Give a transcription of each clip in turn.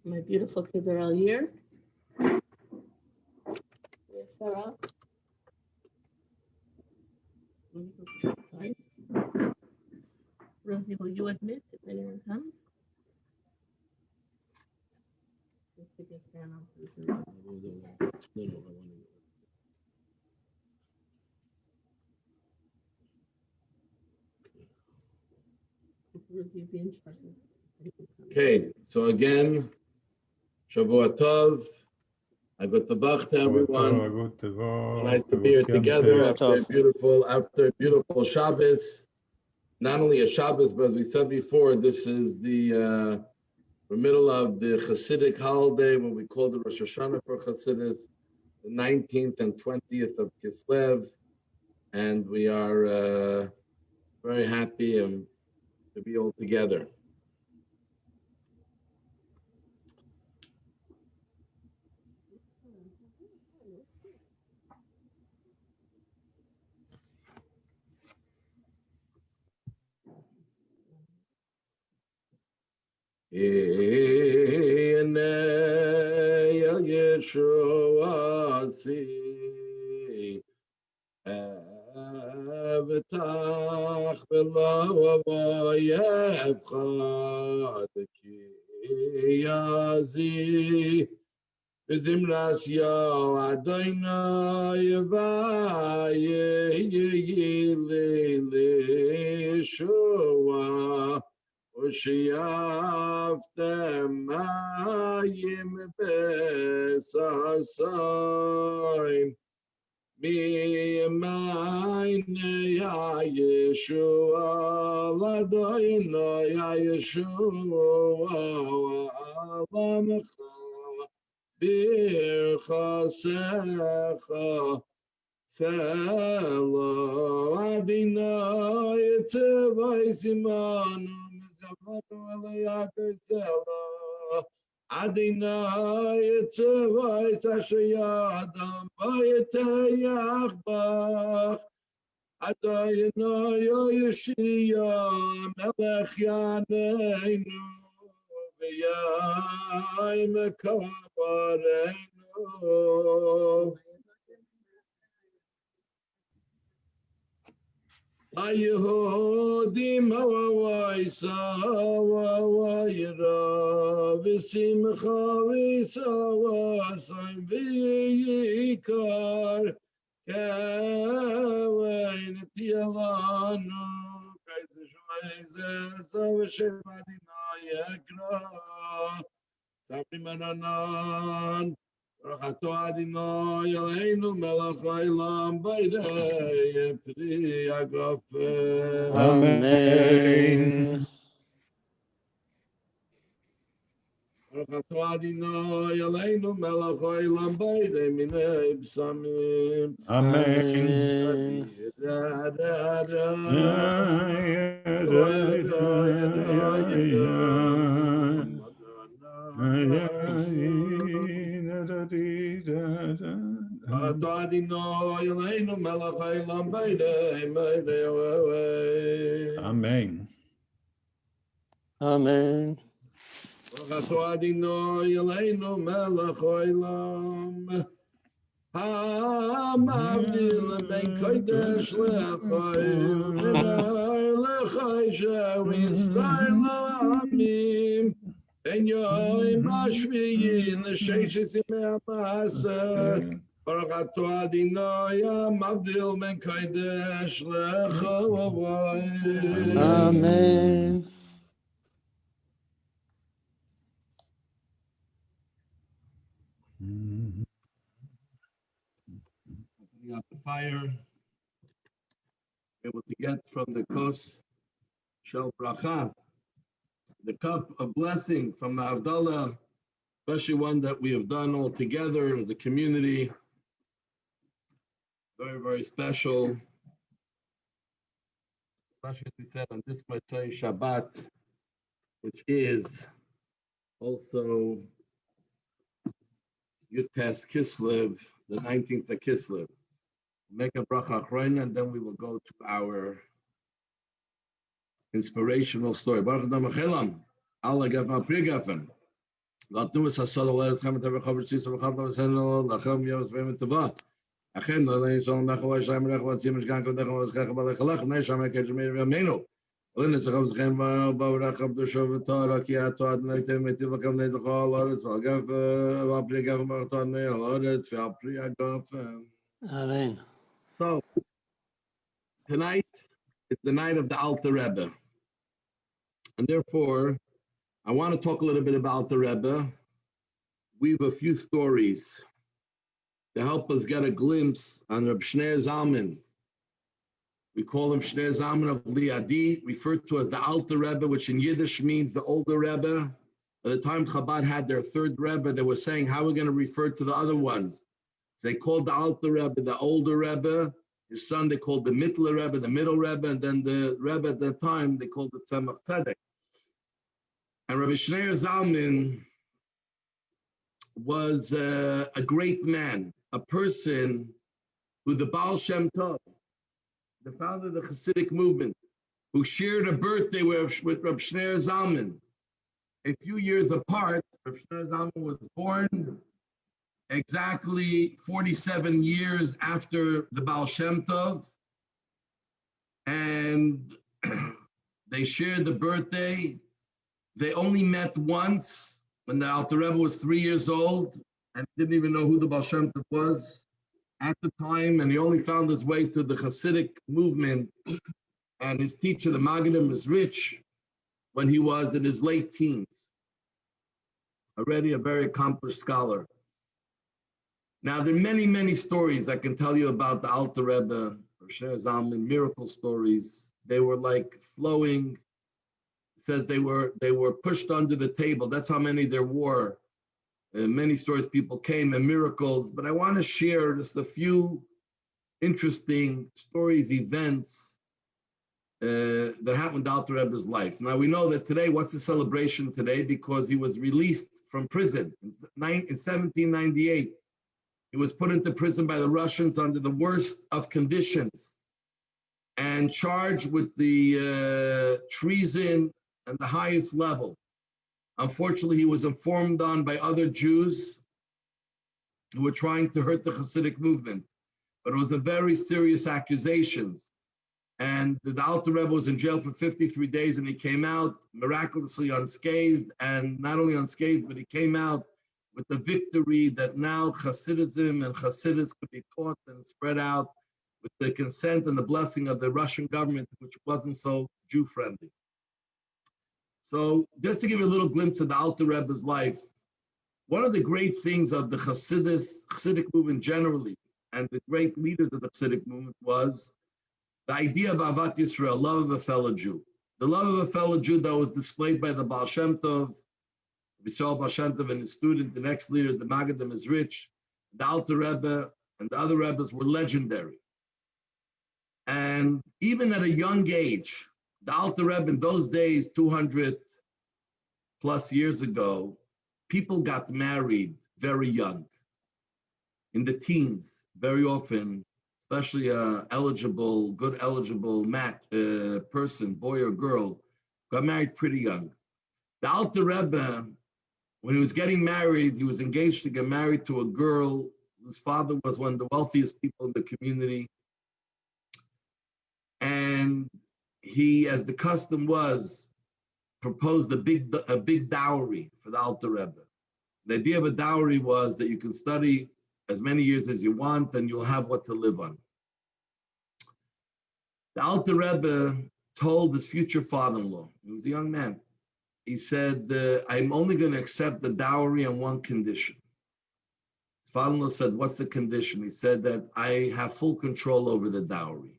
My beautiful kids are all here. Yes, Sarah. Let me go outside. Rosie, will you admit if anyone comes? Just to get down onto this. Rosie, be in charge. Okay, so again, Shavua Tov. I got the bach to everyone. Nice to be here together after a beautiful Shabbos. Not only a Shabbos, but as we said before, this is the middle of the Hasidic holiday, what we call the Rosh Hashanah for Hasidus, the 19th and 20th of Kislev, and we are very happy to be all together. Yeshua si Avtach v'lo v'yevcha ki yazi v'zimras yo Adonai v'yeshua Ushiyavtem mayim besasayin mi'mayne ya Yeshua ladoyno ya Yeshua alamecha birchasecha selo adinai tzevay simanu Adonai tzevay sashayadam vayetayach bach Adonai Yeshua melech yaneinu v'yayim kavarenu Yehudim ha'waisa ha'wayira v'simcha v'savasam v'yikar kavein tiyalanu k'ayzeshvayzer zav'shem adinai yakra sabri mananan Rachato Adonai Eloheinu melech haolam b'irei pri hagafen. Amen. Rachato Adonai Eloheinu melech haolam b'irei minei b'samim. Amen. Amen. Amen. Havdallah ben kodesh lechayim v'nar lechayim Yisrael amim ben yoim hashviyin l'sheishes yimei ha'maseh Baruch atah Adonai Havdallah ben kodesh lechayim. Amen. Putting out the fire, able to get from the kos shel bracha, the cup of blessing from the Havdallah, especially one that we have done all together as a community. Very, very special. Especially as we said on this Motzei Shabbat, which is also Yud-Tes Kislev, the 19th of Kislev. Make a bracha achrona, and then we will go to our inspirational story. Baruch Hashem, Allah gaf ma pri gafen. נתנו וששו לארצכם את אביכם ותשיסו וחמת ושנו לכם יום סביבים טובה. אכן, לא יודע יסוד לך וישיים לך ועצים משגן כבדך ועסקך בלך לך, בני שם יקד שמיר וימינו. ולן יצחם זכם וברך קדושו ותואר, כי עתו עד נהייתם מיטיב לכם נהי לכל הארץ, ועל פרי גפם ברכתו עד נהי הארץ, ועל פרי הגפם. Amen. So, tonight, it's the night of the Alter Rebbe. And therefore, I want to talk a little bit about the Rebbe. We have a few stories to help us get a glimpse on Reb Shneur Zalman. We call him Shneur Zalman of Liadi, referred to as the Alter Rebbe, which in Yiddish means the older Rebbe. By the time Chabad had their third Rebbe, they were saying, how are we going to refer to the other ones? So they called the Alter Rebbe the older Rebbe. His son, they called the Mittler Rebbe, the middle Rebbe, and then the Rebbe at that time, they called it Tzemach Tzedek. And Rabbi Shneur Zalman was a great man, a person who the Baal Shem Tov, the founder of the Hasidic movement, who shared a birthday with Rabbi Shneur Zalman. A few years apart, Rabbi Shneur Zalman was born exactly 47 years after the Baal Shem Tov, and they shared the birthday. They only met once when the Alter Rebbe was 3 years old and didn't even know who the Baal Shem Tov was at the time, and he only found his way to the Hasidic movement and his teacher, the Magadim, was rich when he was in his late teens, already a very accomplished scholar. Now, there are many, many stories I can tell you about the Alter Rebbe, Shneur Zalman, miracle stories. They were like flowing. It says they were pushed under the table. That's how many there were. Many stories, people came and miracles. But I want to share just a few interesting stories, events that happened in Alter Rebbe's life. Now, we know that today, what's the celebration today? Because he was released from prison in 1798. He was put into prison by the Russians under the worst of conditions and charged with the treason at the highest level. Unfortunately, he was informed on by other Jews who were trying to hurt the Hasidic movement. But it was a very serious accusations. And the Alter Rebbe was in jail for 53 days, and he came out miraculously unscathed. And not only unscathed, but he came out with the victory that now Hasidism and Hasidus could be taught and spread out with the consent and the blessing of the Russian government, which wasn't so Jew-friendly. So just to give you a little glimpse of the Alter Rebbe's life, one of the great things of the Hasidic movement generally, and the great leaders of the Hasidic movement, was the idea of Avat Yisrael, love of a fellow Jew. The love of a fellow Jew that was displayed by the Baal Shem Tov, Bishal Baal Shem Tov and his student, the next leader, the Magadim is rich. The Alter Rebbe and the other Rebbes were legendary. And even at a young age, the Alter Rebbe in those days, 200 plus years ago, people got married very young, in the teens, very often, especially good eligible person, boy or girl, got married pretty young. The Alter Rebbe, when he was getting married, he was engaged to get married to a girl whose father was one of the wealthiest people in the community. And he, as the custom was, proposed a big dowry for the Alter Rebbe. The idea of a dowry was that you can study as many years as you want and you'll have what to live on. The Alter Rebbe told his future father-in-law, he was a young man, he said, I'm only going to accept the dowry on one condition. His father-in-law said, what's the condition? He said that I have full control over the dowry.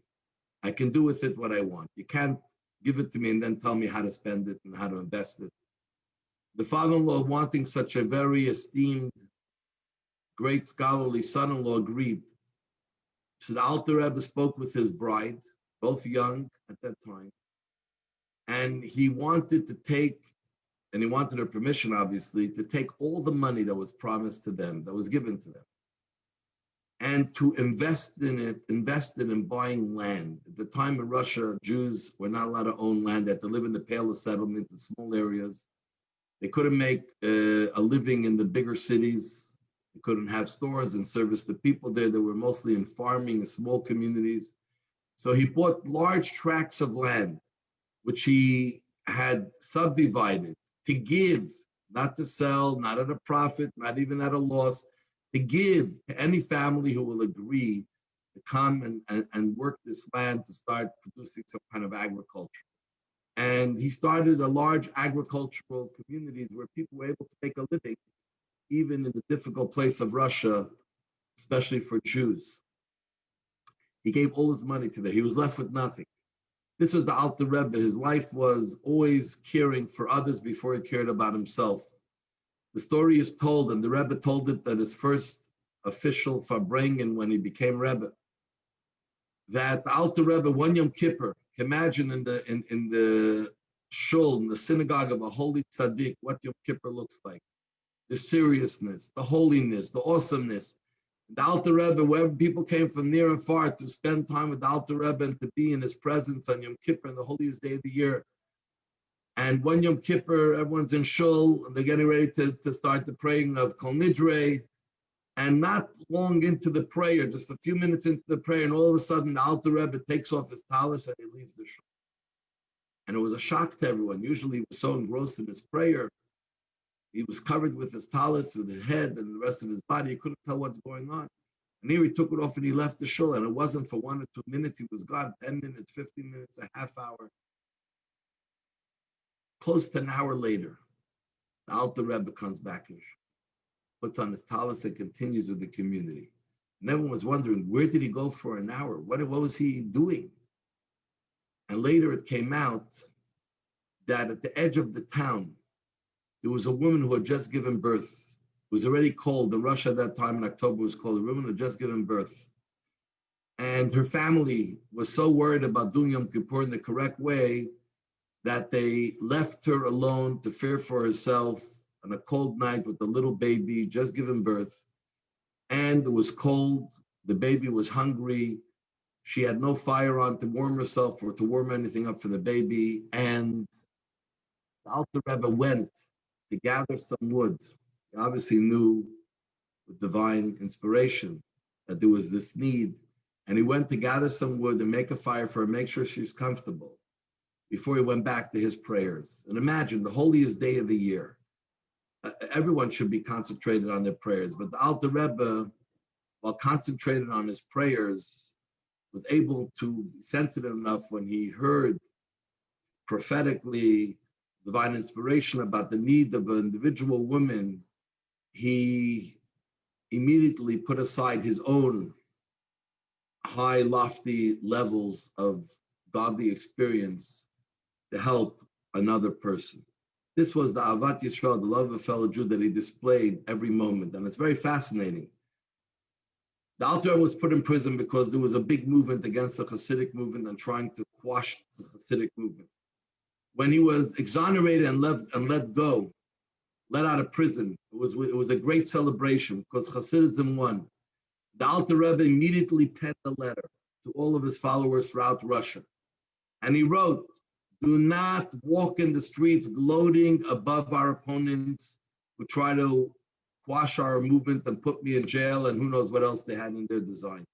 I can do with it what I want. You can't give it to me and then tell me how to spend it and how to invest it. The father-in-law, wanting such a very esteemed, great scholarly son-in-law, agreed. So the Alter Rebbe spoke with his bride, both young at that time, and he wanted to take, and he wanted her permission, obviously, to take all the money that was promised to them, that was given to them, and to invest it in buying land. At the time in Russia, Jews were not allowed to own land. They had to live in the palace settlement in small areas. They couldn't make a living in the bigger cities. They couldn't have stores and service the people there. They were mostly in farming and small communities. So he bought large tracts of land, which he had subdivided to give, not to sell, not at a profit, not even at a loss, to give to any family who will agree to come and work this land to start producing some kind of agriculture. And he started a large agricultural communities where people were able to make a living, even in the difficult place of Russia, especially for Jews. He gave all his money to that. He was left with nothing. This was the Alter Rebbe. His life was always caring for others before he cared about himself. The story is told, and the Rebbe told it at his first official Farbrengen when he became Rebbe, that the Alter Rebbe, one Yom Kippur, imagine in the shul, in the synagogue of a holy tzaddik, what Yom Kippur looks like. The seriousness, the holiness, the awesomeness. The Alter Rebbe, wherever people came from near and far to spend time with the Alter Rebbe and to be in his presence on Yom Kippur, the holiest day of the year. And one Yom Kippur, everyone's in shul, and they're getting ready to start the praying of Kol Nidre. And not long into the prayer, just a few minutes into the prayer, and all of a sudden the Alter Rebbe takes off his talis and he leaves the shul. And it was a shock to everyone. Usually he was so engrossed in his prayer. He was covered with his talis, with his head and the rest of his body. He couldn't tell what's going on. And here he took it off and he left the shul. And it wasn't for 1 or 2 minutes. He was gone 10 minutes, 15 minutes, a half hour. Close to an hour later, the Alter Rebbe comes back in shul, puts on his talis and continues with the community. And everyone was wondering, where did he go for an hour? What was he doing? And later it came out that at the edge of the town, there was a woman who had just given birth. It was already cold. In Russia at that time in October was cold. A woman had just given birth. And her family was so worried about doing Yom Kippur in the correct way that they left her alone to fear for herself on a cold night with a little baby just given birth. And it was cold. The baby was hungry. She had no fire on to warm herself or to warm anything up for the baby. And the Alter Rebbe went to gather some wood. He obviously knew with divine inspiration that there was this need. And he went to gather some wood and make a fire for her, make sure she's comfortable before he went back to his prayers. And imagine the holiest day of the year. Everyone should be concentrated on their prayers, but the Alter Rebbe, while concentrated on his prayers, was able to be sensitive enough when he heard prophetically divine inspiration about the need of an individual woman. He immediately put aside his own high, lofty levels of godly experience to help another person. This was the Avat Yisrael, the love of a fellow Jew that he displayed every moment. And it's very fascinating. The Alter Rebbe was put in prison because there was a big movement against the Hasidic movement and trying to quash the Hasidic movement. When he was exonerated and let go, let out of prison, it was a great celebration because Hasidism won. The Alter Rebbe immediately penned a letter to all of his followers throughout Russia. And he wrote, do not walk in the streets gloating above our opponents who try to quash our movement and put me in jail and who knows what else they had in their designs.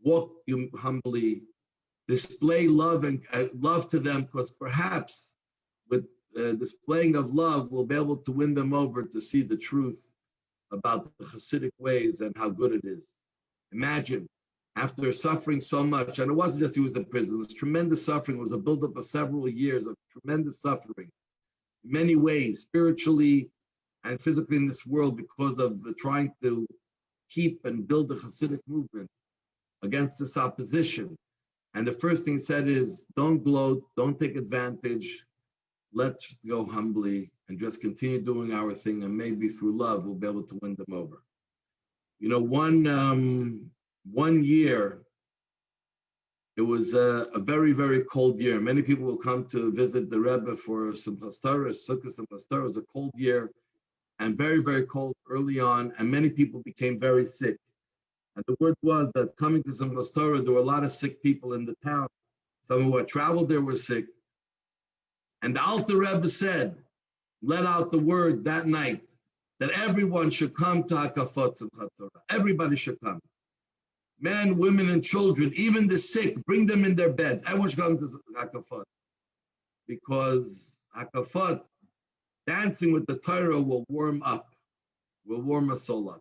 Walk humbly, display love and love to them, because perhaps with displaying of love, we'll be able to win them over to see the truth about the Hasidic ways and how good it is. Imagine, after suffering so much, and it wasn't just he was in prison, it was tremendous suffering. It was a buildup of several years of tremendous suffering, in many ways, spiritually and physically in this world, because of trying to keep and build the Hasidic movement against this opposition. And the first thing he said is, don't gloat, don't take advantage, let's go humbly and just continue doing our thing, and maybe through love, we'll be able to win them over. You know, one year, it was a very, very cold year. Many people will come to visit the Rebbe for Simchas Torah, Sukkot Simchas Torah. It was a cold year and very, very cold early on, and many people became very sick. And the word was that coming to Simchas Torah, there were a lot of sick people in the town. Some who had traveled there were sick. And the Alter Rebbe said, let out the word that night that everyone should come to Hakafot Simchat Torah. Everybody should come. Men, women, and children, even the sick, bring them in their beds. Everyone should come to Hakafot. Because Hakafot, dancing with the Torah, will warm us all up.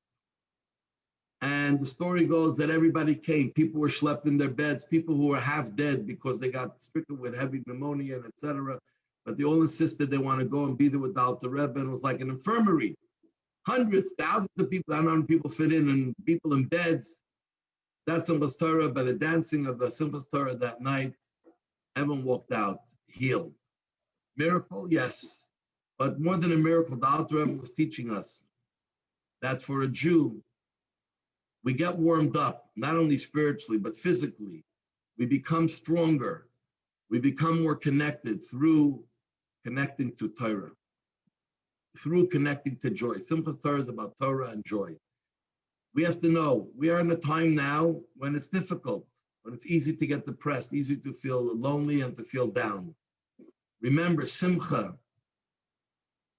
And the story goes that everybody came. People were slept in their beds, people who were half dead because they got stricken with heavy pneumonia and etc. But they all insisted they want to go and be there with the Alter Rebbe, and it was like an infirmary. Hundreds, thousands of people, I don't know how many people fit in, and people in beds. That's Simchas Torah. By the dancing of the Simchas Torah that night, everyone walked out healed. Miracle, yes. But more than a miracle, the Alter Rebbe was teaching us that for a Jew, we get warmed up, not only spiritually, but physically. We become stronger. We become more connected through connecting to Torah, through connecting to joy. Simchas Torah is about Torah and joy. We have to know, we are in a time now when it's difficult, when it's easy to get depressed, easy to feel lonely and to feel down. Remember, Simcha,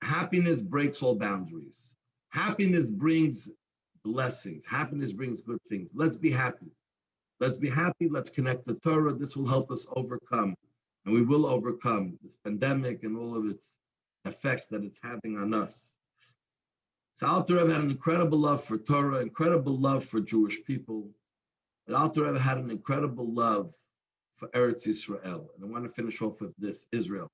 happiness breaks all boundaries. Happiness brings blessings. Happiness brings good things. Let's be happy. Let's be happy. Let's connect to Torah. This will help us overcome. And we will overcome this pandemic and all of its effects that it's having on us. So Alter Rebbe had an incredible love for Torah, incredible love for Jewish people. But Alter Rebbe had an incredible love for Eretz Yisrael. And I want to finish off with this, Israel.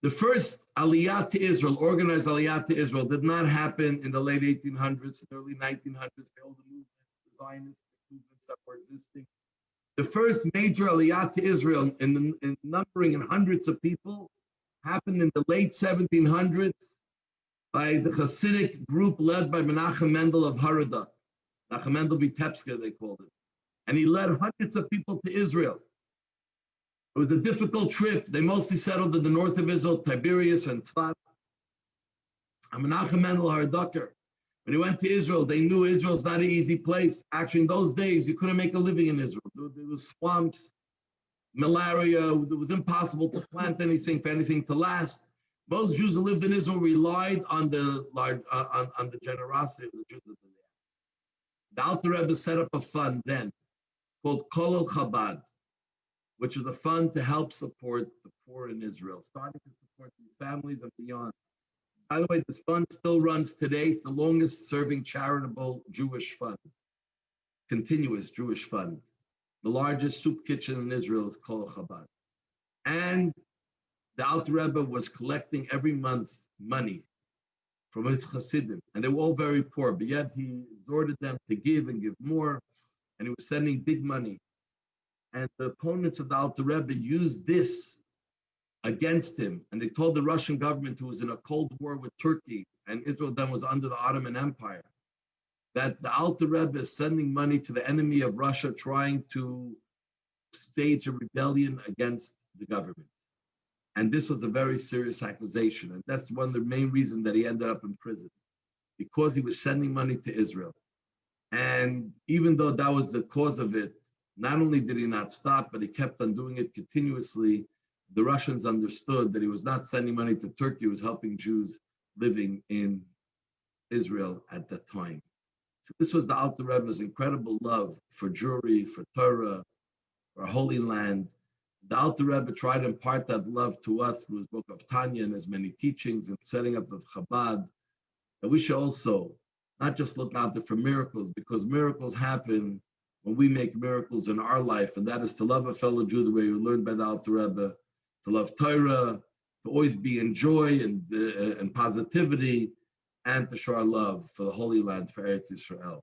The first Aliyah to Israel, organized Aliyah to Israel, did not happen in the late 1800s, early 1900s, by all the movements, the Zionist movements that were existing. The first major Aliyah to Israel, in numbering in hundreds of people, happened in the late 1700s by the Hasidic group led by Menachem Mendel of Harada. Menachem Mendel Vitebsker, they called it. And he led hundreds of people to Israel. It was a difficult trip. They mostly settled in the north of Israel, Tiberias and Tzfat. And Menachem Mendel Haraducker, when he went to Israel, they knew Israel's not an easy place. Actually, in those days, you couldn't make a living in Israel. There was swamps, malaria. It was impossible to plant anything, for anything to last. Most Jews who lived in Israel relied on the generosity of the Jews of the day. The Alter Rebbe set up a fund then called Kolel Chabad, which was a fund to help support the poor in Israel, starting to support these families and beyond. By the way, this fund still runs today. It's the longest serving charitable Jewish fund, continuous Jewish fund. The largest soup kitchen in Israel is called Chabad. And the Alter Rebbe was collecting every month money from his Hasidim. And they were all very poor, but yet he exhorted them to give and give more. And he was sending big money. And the opponents of the Alter Rebbe used this against him. And they told the Russian government, who was in a Cold War with Turkey, and Israel then was under the Ottoman Empire, that the Alter Rebbe is sending money to the enemy of Russia, trying to stage a rebellion against the government. And this was a very serious accusation. And that's one of the main reasons that he ended up in prison, because he was sending money to Israel. And even though that was the cause of it, not only did he not stop, but he kept on doing it continuously. The Russians understood that he was not sending money to Turkey, he was helping Jews living in Israel at that time. So this was the Alter Rebbe's incredible love for Jewry, for Torah, for Holy Land. The Alter Rebbe tried to impart that love to us through his book of Tanya and his many teachings and setting up of Chabad. That we should also not just look out there for miracles, because miracles happen when we make miracles in our life, and that is to love a fellow Jew the way we learned by the Alter Rebbe, to love Torah, to always be in joy and positivity, and to show our love for the Holy Land, for Eretz Yisrael.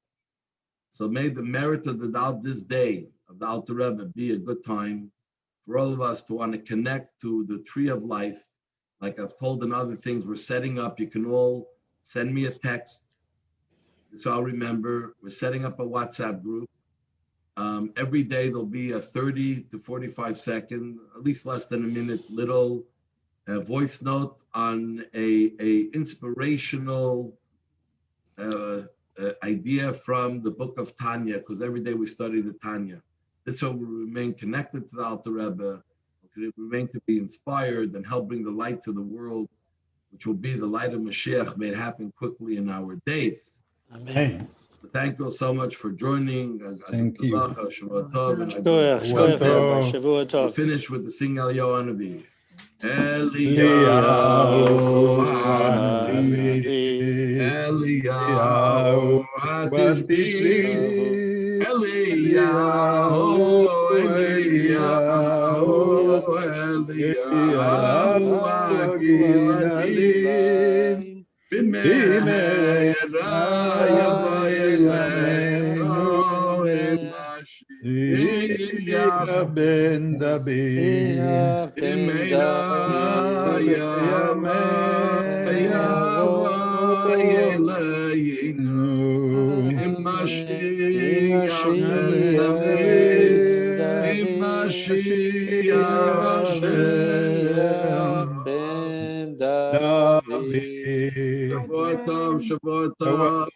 So may the merit of this day of the Alter Rebbe be a good time for all of us to want to connect to the tree of life. Like I've told in other things, we're setting up, you can all send me a text, so I'll remember. We're setting up a WhatsApp group. Every day there'll be a 30 to 45 second, at least less than a minute, little voice note on a inspirational idea from the book of Tanya, because every day we study the Tanya. This will remain connected to the Alter Rebbe, remain to be inspired and help bring the light to the world which will be the light of Mashiach made happen quickly in our days. Amen. Thank you so much for joining. Thank you. Shavua Tov, and Shkoyach, Rabbi. Shavua we'll Tov. finish with the Sing Eliyahu Hanavi. Eliyahu Hanavi, Hanavi, Eliyahu Hatishbi, Eliyahu, Eliyahu, Eliyahu Agiladi, B'meira Yavo Eleinu Mashiach Ben David, B'meira Yavo Eleinu Mashiach Ben David, Mashiach Ben David. Shavua Tov, Shavua Tov.